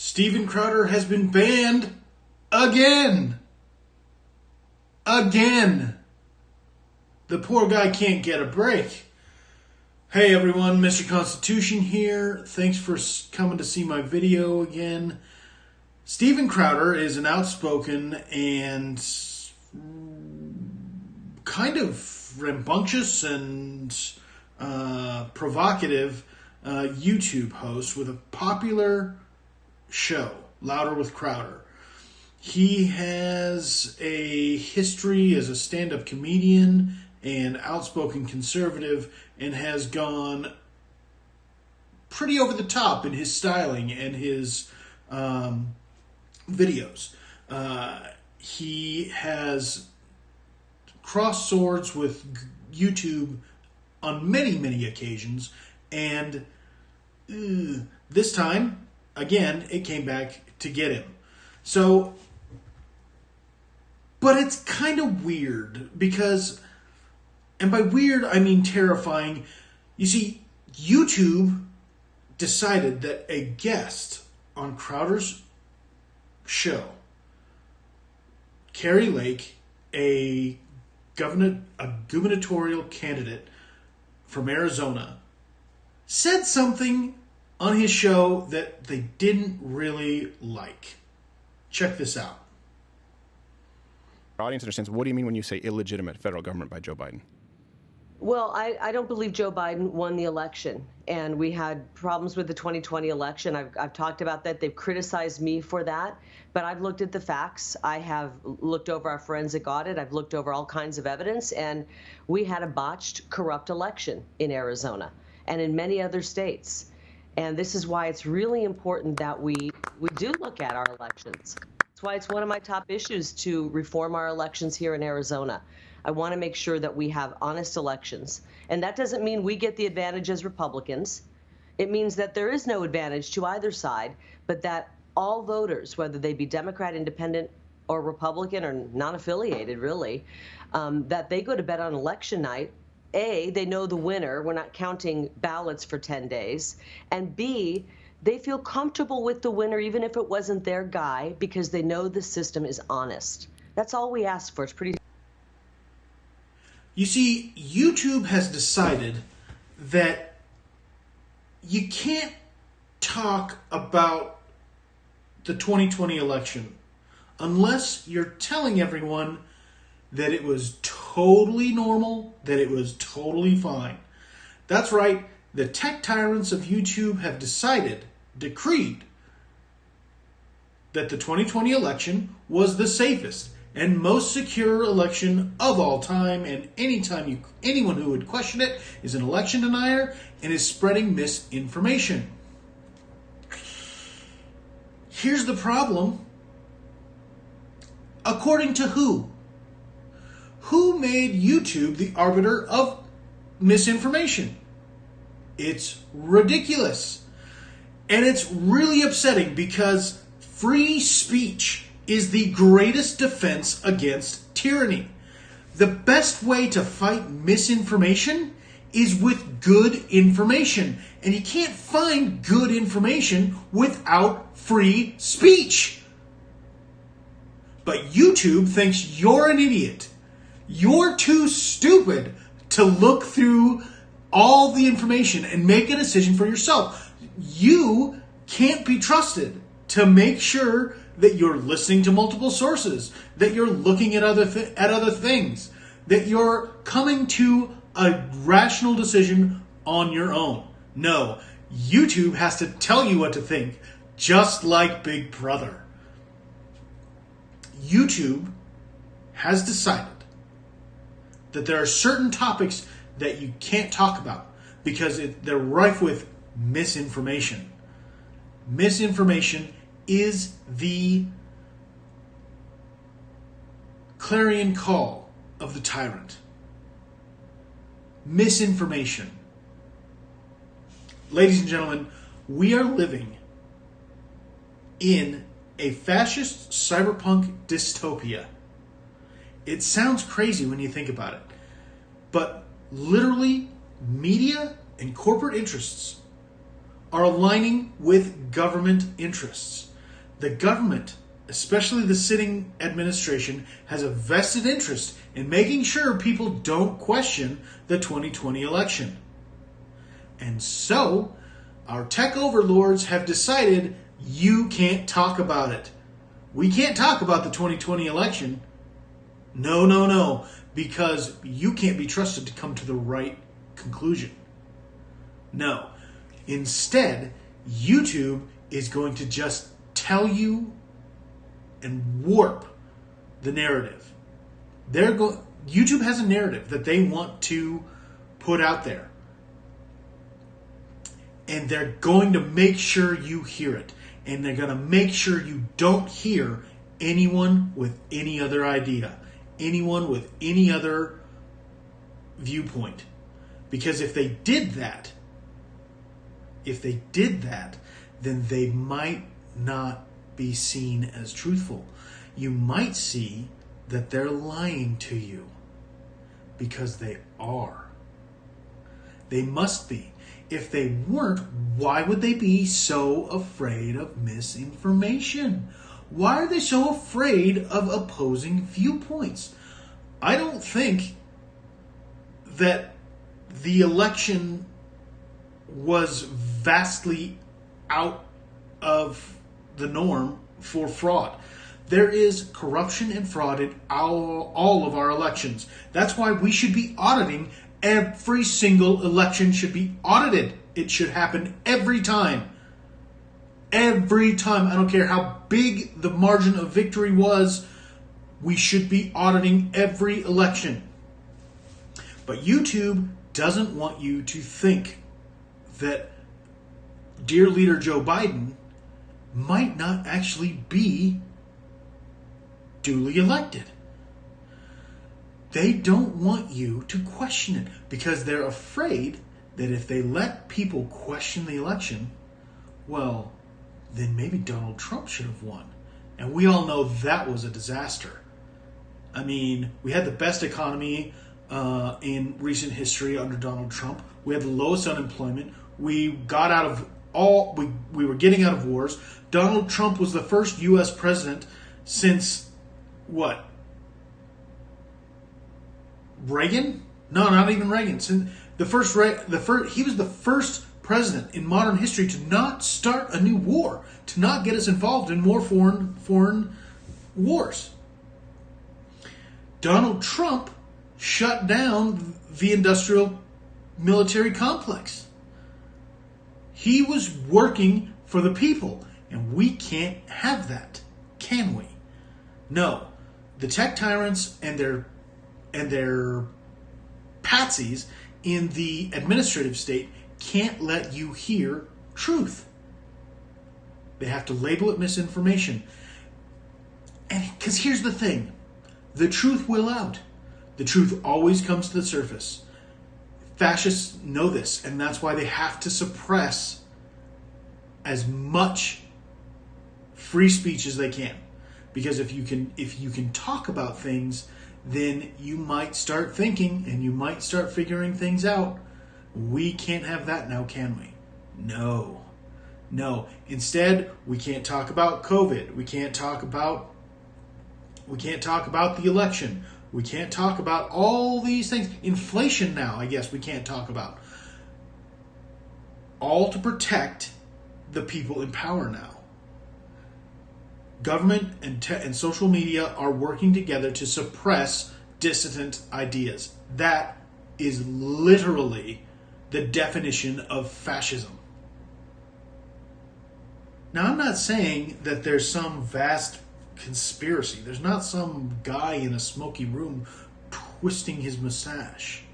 Steven Crowder has been banned again. Again. The poor guy can't get a break. Hey everyone, Mr. Constitution here. Thanks for coming to see my video again. Steven Crowder is an outspoken and kind of rambunctious and provocative YouTube host with a popular show, Louder with Crowder. He has a history as a stand-up comedian and outspoken conservative and has gone pretty over the top in his styling and his videos. He has crossed swords with YouTube on many, many occasions, and this time, again, it came back to get him. So, but it's kind of weird because, and by weird I mean terrifying, you see, YouTube decided that a guest on Crowder's show, Carrie Lake, a gubernatorial candidate from Arizona, said something on his show that they didn't really like. Check this out. Our audience understands, what do you mean when you say illegitimate federal government by Joe Biden? Well, I don't believe Joe Biden won the election, and we had problems with the 2020 election. I've talked about that. They've criticized me for that, but I've looked at the facts. I have looked over our forensic audit. I've looked over all kinds of evidence, and we had a botched, corrupt election in Arizona and in many other states. And this is why it's really important that we do look at our elections. That's why it's one of my top issues to reform our elections here in Arizona. I want to make sure that we have honest elections. And that doesn't mean we get the advantage as Republicans. It means that there is no advantage to either side, but that all voters, whether they be Democrat, Independent, or Republican, or non-affiliated, really, that they go to bed on election night. A, they know the winner. We're not counting ballots for 10 days. And B, they feel comfortable with the winner, even if it wasn't their guy, because they know the system is honest. That's all we ask for. It's pretty. You see, YouTube has decided that you can't talk about the 2020 election unless you're telling everyone that it was totally normal, that it was totally fine. That's right, the Tech Tyrants of YouTube have decreed, that the 2020 election was the safest and most secure election of all time, and anyone who would question it is an election denier and is spreading misinformation. Here's the problem. According to who? Who made YouTube the arbiter of misinformation? It's ridiculous. And it's really upsetting because free speech is the greatest defense against tyranny. The best way to fight misinformation is with good information. And you can't find good information without free speech. But YouTube thinks you're an idiot. You're too stupid to look through all the information and make a decision for yourself. You can't be trusted to make sure that you're listening to multiple sources, that you're looking at other things, that you're coming to a rational decision on your own. No, YouTube has to tell you what to think, just like Big Brother. YouTube has decided that there are certain topics that you can't talk about because they're rife with misinformation. Misinformation is the clarion call of the tyrant. Misinformation. Ladies and gentlemen, we are living in a fascist cyberpunk dystopia. It sounds crazy when you think about it, but literally media and corporate interests are aligning with government interests. The government, especially the sitting administration, has a vested interest in making sure people don't question the 2020 election. And so, our tech overlords have decided you can't talk about it. We can't talk about the 2020 election. No, because you can't be trusted to come to the right conclusion. No. Instead, YouTube is going to just tell you and warp the narrative. YouTube has a narrative that they want to put out there. And they're going to make sure you hear it. And they're going to make sure you don't hear anyone with any other idea. Anyone with any other viewpoint. Because if they did that, then they might not be seen as truthful. You might see that they're lying to you. Because they are. They must be. If they weren't, why would they be so afraid of misinformation? Why are they so afraid of opposing viewpoints? I don't think that the election was vastly out of the norm for fraud. There is corruption and fraud in all of our elections. That's why we should be auditing. Every single election should be audited. It should happen every time. Every time. I don't care how big the margin of victory was. We should be auditing every election. But YouTube doesn't want you to think that dear leader Joe Biden might not actually be duly elected. They don't want you to question it because they're afraid that if they let people question the election, well, then maybe Donald Trump should have won. And we all know that was a disaster. I mean, we had the best economy in recent history under Donald Trump. We had the lowest unemployment. We got out of we were getting out of wars. Donald Trump was the first U.S. president since what? Reagan? No, not even Reagan. Since he was the first president in modern history to not start a new war, to not get us involved in more foreign wars. Donald Trump shut down the industrial military complex. He was working for the people, and we can't have that, can we? No. The tech tyrants and their patsies in the administrative state can't let you hear truth. They have to label it misinformation. And because here's the thing, the truth will out. The truth always comes to the surface. Fascists know this, and that's why they have to suppress as much free speech as they can. Because if you can talk about things, then you might start thinking and you might start figuring things out. We can't have that now, can we? No. Instead, we can't talk about COVID. We can't talk about the election. We can't talk about all these things. Inflation now, I guess we can't talk about. All to protect the people in power now. Government and social media are working together to suppress dissident ideas. That is literally the definition of fascism. Now, I'm not saying that there's some vast conspiracy. There's not some guy in a smoky room twisting his mustache.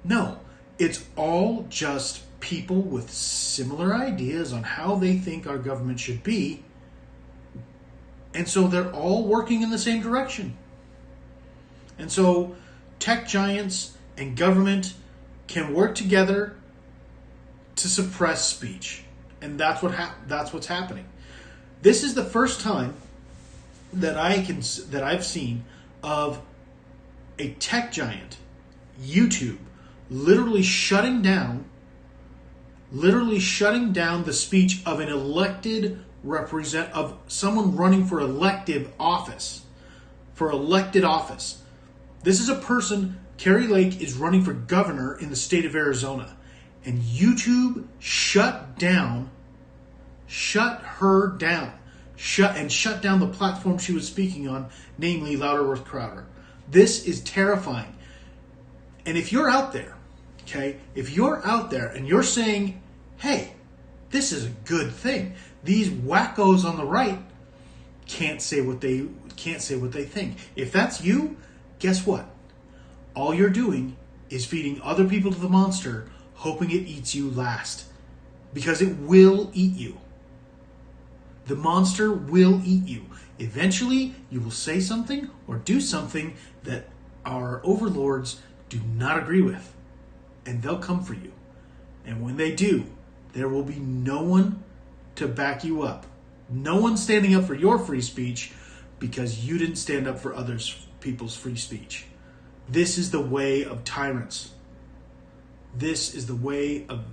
No, it's all just people with similar ideas on how they think our government should be. And so they're all working in the same direction. And so tech giants and government can work together to suppress speech. And that's what's happening. This is the first time that I've seen of a tech giant, YouTube, literally shutting down the speech of an elected of someone running for elected office. This is a person, Carrie Lake is running for governor in the state of Arizona. And YouTube shut her down, shut down the platform she was speaking on, namely Louder with Crowder. This is terrifying. And if you're out there, okay, and you're saying, hey, this is a good thing, these wackos on the right can't say what they think. If that's you, guess what? All you're doing is feeding other people to the monster, hoping it eats you last. Because it will eat you. The monster will eat you. Eventually, you will say something or do something that our overlords do not agree with. And they'll come for you. And when they do, there will be no one to back you up. No one standing up for your free speech because you didn't stand up for people's free speech. This is the way of tyrants. This is the way of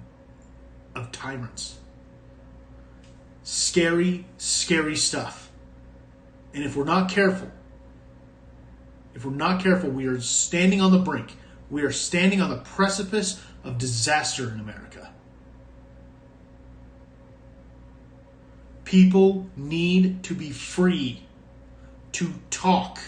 tyrants. Scary, scary stuff. And if we're not careful, we are standing on the brink. We are standing on the precipice of disaster in America. People need to be free to talk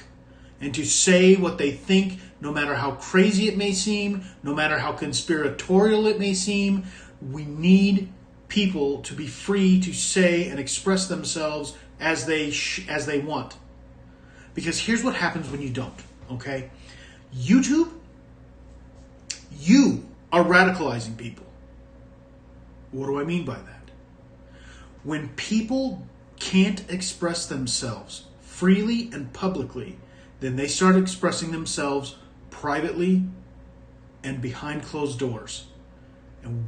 and to say what they think, no matter how crazy it may seem, no matter how conspiratorial it may seem. We need people to be free to say and express themselves as they want. Because here's what happens when you don't, okay? YouTube, you are radicalizing people. What do I mean by that? When people can't express themselves freely and publicly, then they start expressing themselves privately and behind closed doors. And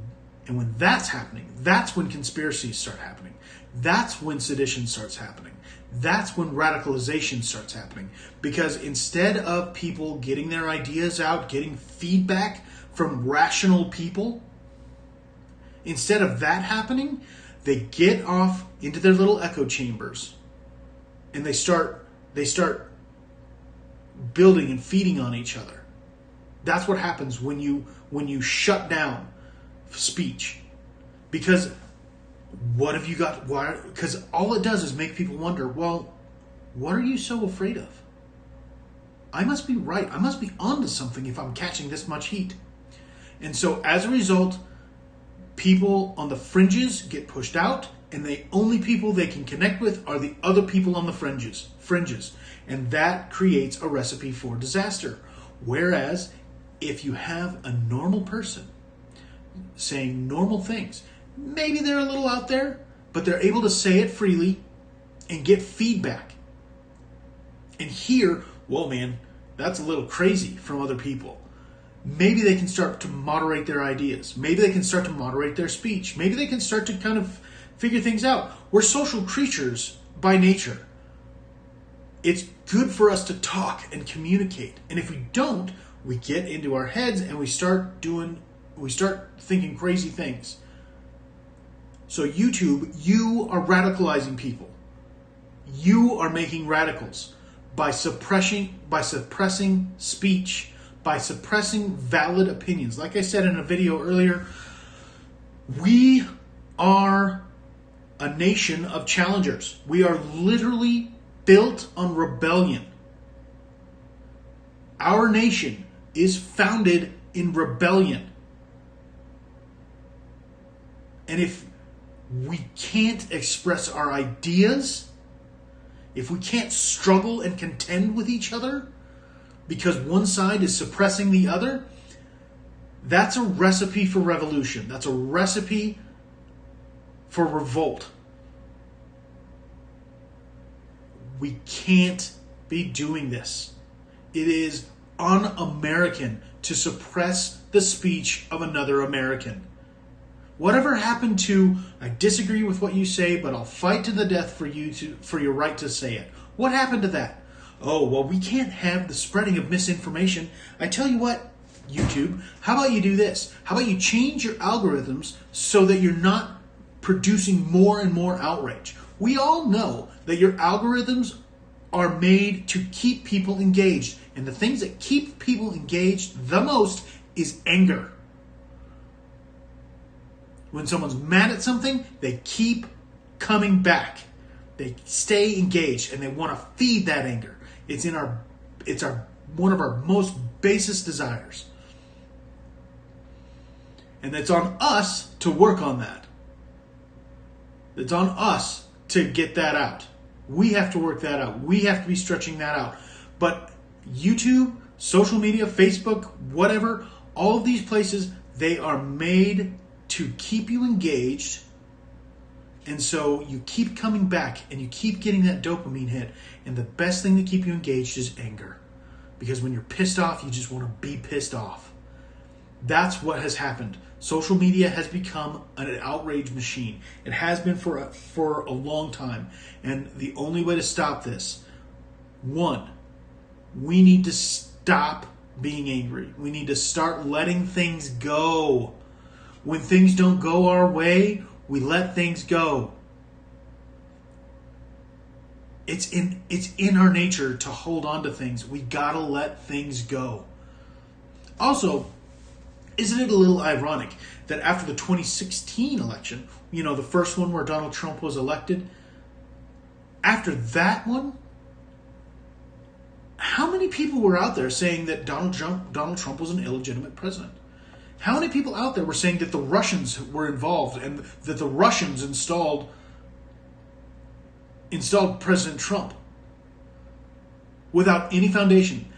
when that's happening, that's when conspiracies start happening. That's when sedition starts happening. That's when radicalization starts happening. Because instead of people getting their ideas out, getting feedback from rational people, instead of that happening, they get off into their little echo chambers and they start building and feeding on each other. That's what happens when you shut down speech. Because what have you got? Why? Because all it does is make people wonder, well, what are you so afraid of? I must be right. I must be onto something if I'm catching this much heat. And so as a result, people on the fringes get pushed out, and the only people they can connect with are the other people on the fringes. And that creates a recipe for disaster. Whereas if you have a normal person saying normal things, maybe they're a little out there, but they're able to say it freely and get feedback and hear, whoa, man, that's a little crazy from other people. Maybe they can start to moderate their ideas. Maybe they can start to moderate their speech. Maybe they can start to kind of figure things out. We're social creatures by nature. It's good for us to talk and communicate. And if we don't, we get into our heads and we start thinking crazy things. So YouTube, you are radicalizing people. You are making radicals by suppressing speech, by suppressing valid opinions. Like I said in a video earlier, we are a nation of challengers. We are literally built on rebellion. Our nation is founded in rebellion. And if we can't express our ideas, if we can't struggle and contend with each other because one side is suppressing the other, that's a recipe for revolution. That's a recipe for revolt. We can't be doing this. It is un-American to suppress the speech of another American. Whatever happened to, I disagree with what you say, but I'll fight to the death for your right to say it. What happened to that? Oh, well, we can't have the spreading of misinformation. I tell you what, YouTube, how about you do this? How about you change your algorithms so that you're not producing more and more outrage? We all know that your algorithms are made to keep people engaged. And the things that keep people engaged the most is anger. When someone's mad at something, they keep coming back. They stay engaged and they want to feed that anger. It's one of our most basest desires. And it's on us to work on that. It's on us to get that out. We have to work that out. We have to be stretching that out. But YouTube, social media, Facebook, whatever, all of these places, they are made to keep you engaged. And so you keep coming back and you keep getting that dopamine hit. And the best thing to keep you engaged is anger. Because when you're pissed off, you just want to be pissed off. That's what has happened. Social media has become an outrage machine. It has been for a long time. And the only way to stop this, one, we need to stop being angry. We need to start letting things go. When things don't go our way, we let things go. It's in our nature to hold on to things. We gotta let things go. Also, isn't it a little ironic that after the 2016 election, the first one where Donald Trump was elected, after that one, how many people were out there saying that Donald Trump was an illegitimate president? How many people out there were saying that the Russians were involved and that the Russians installed President Trump without any foundation?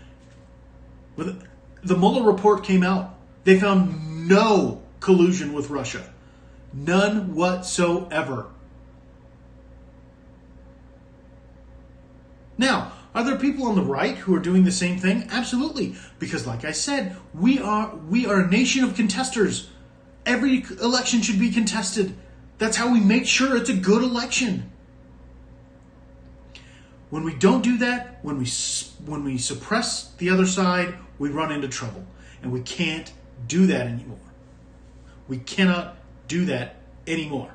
When the Mueller report came out, they found no collusion with Russia. None whatsoever. Now, are there people on the right who are doing the same thing? Absolutely. Because like I said, we are a nation of contesters. Every election should be contested. That's how we make sure it's a good election. When we don't do that, when we suppress the other side, we run into trouble. And we can't do that anymore. We cannot do that anymore.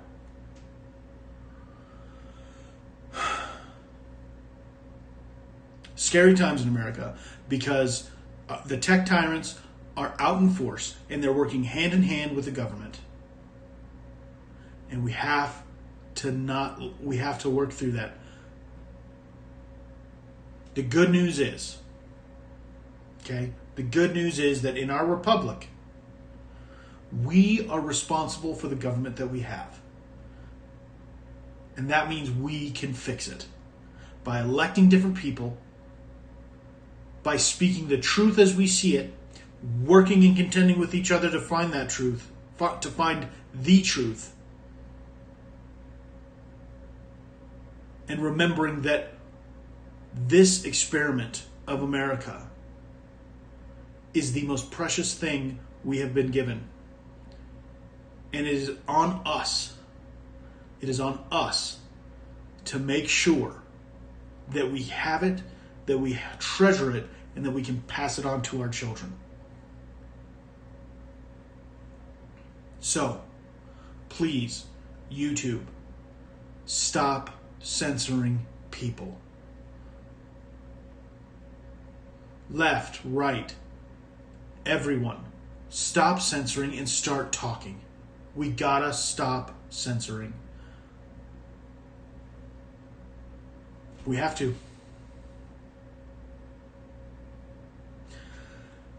Scary times in America because the tech tyrants are out in force and they're working hand in hand with the government. And we have to work through that. The good news is that in our republic, we are responsible for the government that we have. And that means we can fix it by electing different people, by speaking the truth as we see it, working and contending with each other to find that truth, to find the truth, and remembering that this experiment of America is the most precious thing we have been given. And it is on us. It is on us to make sure that we have it, that we treasure it, and that we can pass it on to our children. So, please, YouTube, stop censoring people. Left, right, everyone, stop censoring and start talking. We gotta stop censoring. We have to.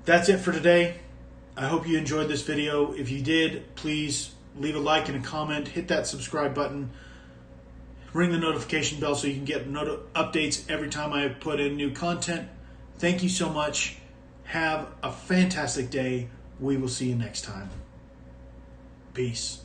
That's it for today. I hope you enjoyed this video. If you did, please leave a like and a comment. Hit that subscribe button. Ring the notification bell so you can get updates every time I put in new content. Thank you so much. Have a fantastic day. We will see you next time. Peace.